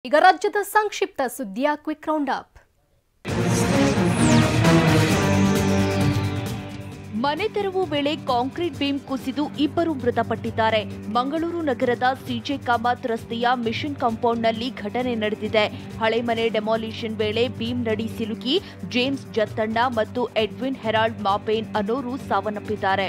ಈಗ ರಾಜ್ಯದ ಸಂಕ್ಷಿಪ್ತ ಸುದ್ದಿಯ ಕ್ವಿಕ್ ರೌಂಡ್ ಅಪ್. ಮನೆ ತೆರವು ವೇಳೆ ಕಾಂಕ್ರೀಟ್ ಬೀಮ್ ಕುಸಿದು ಇಬ್ಬರು ಮೃತಪಟ್ಟಿದ್ದಾರೆ. ಮಂಗಳೂರು ನಗರದ ಸಿಜೆ ಕಾಮತ್ ರಸ್ತೆಯ ಮಿಷನ್ ಕಾಂಪೌಂಡ್ನಲ್ಲಿ ಘಟನೆ ನಡೆದಿದೆ. ಹಳೆ ಮನೆ ಡೆಮಾಲಿಷನ್ ವೇಳೆ ಬೀಮ್ ನಡಿ ಸಿಲುಕಿ ಜೇಮ್ಸ್ ಜತ್ತಣ್ಣ ಮತ್ತು ಎಡ್ವಿನ್ ಹೆರಾಲ್ಡ್ ಮಾಪೇನ್ ಅನ್ನೋರು ಸಾವನ್ನಪ್ಪಿದ್ದಾರೆ.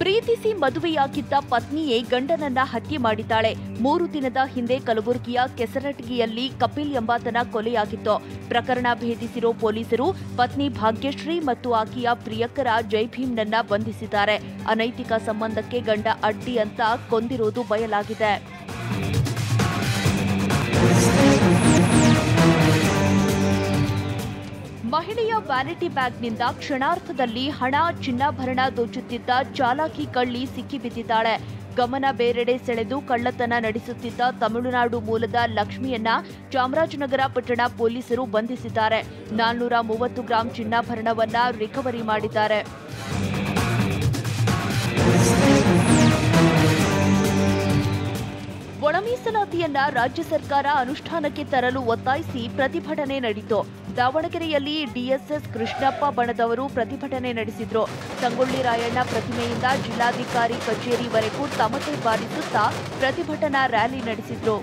ಪ್ರೀತಿಸಿ ಮದುವೆಯಾಗಿದ್ದ ಪತ್ನಿಯೇ ಗಂಡನನ್ನ ಹತ್ಯೆ ಮಾಡಿದ್ದಾಳೆ. 3 ದಿನದ ಹಿಂದೆ ಕಲಬುರಗಿಯ ಕೆಸರಟಗಿಯಲ್ಲಿ ಕಪಿಲ್ ಎಂಬಾತನ ಕೊಲೆಯಾಗಿತ್ತು. ಪ್ರಕರಣ ಭೇದಿಸಿರೋ ಪೊಲೀಸರು ಪತ್ನಿ ಭಾಗ್ಯಶ್ರೀ ಮತ್ತು ಆಕೆಯ ಪ್ರಿಯಕರ ಜೈಭೀಮ್ನನ್ನ ಬಂಧಿಸಿದ್ದಾರೆ. ಅನೈತಿಕ ಸಂಬಂಧಕ್ಕೆ ಗಂಡ ಅಡ್ಡಿ ಅಂತ ಕೊಂದಿರೋದು ಬಯಲಾಗಿದೆ. ಮಹಿಳೆಯ ವ್ಯಾನಿಟಿ ಬ್ಯಾಗ್ನಿಂದ ಕ್ಷಣಾರ್ಧದಲ್ಲಿ ಹಣ, ಚಿನ್ನಾಭರಣ ದೋಚುತ್ತಿದ್ದ ಚಾಲಾಕಿ ಕಳ್ಳಿ ಸಿಕ್ಕಿಬಿದ್ದಿದ್ದಾಳೆ. ಗಮನ ಬೇರೆಡೆ ಸೆಳೆದು ಕಳ್ಳತನ ನಡೆಸುತ್ತಿದ್ದ ತಮಿಳುನಾಡು ಮೂಲದ ಲಕ್ಷ್ಮಿಯನ್ನ ಚಾಮರಾಜನಗರ ಪಟ್ಟಣ ಪೊಲೀಸರು ಬಂಧಿಸಿದ್ದಾರೆ. 430 ಗ್ರಾಂ ಚಿನ್ನಾಭರಣವನ್ನ ರಿಕವರಿ ಮಾಡಿದ್ದಾರೆ. ಒಳ ಮೀಸಲಾತಿಯನ್ನ ರಾಜ್ಯ ಸರ್ಕಾರ ಅನುಷ್ಠಾನಕ್ಕೆ ತರಲು ಒತ್ತಾಯಿಸಿ ಪ್ರತಿಭಟನೆ ನಡೆಯಿತು. ದಾವಣಗೆರೆಯಲ್ಲಿ ಡಿಎಸ್ಎಸ್ ಕೃಷ್ಣಪ್ಪ ಬಣದವರು ಪ್ರತಿಭಟನೆ ನಡೆಸಿದ್ರು. ಸಂಗೊಳ್ಳಿ ರಾಯಣ್ಣ ಪ್ರತಿಮೆಯಿಂದ ಜಿಲ್ಲಾಧಿಕಾರಿ ಕಚೇರಿವರೆಗೂ ತಮಟೆ ಬಾರಿಸುತ್ತಾ ಪ್ರತಿಭಟನಾ ರ್ಯಾಲಿ ನಡೆಸಿದ್ರು.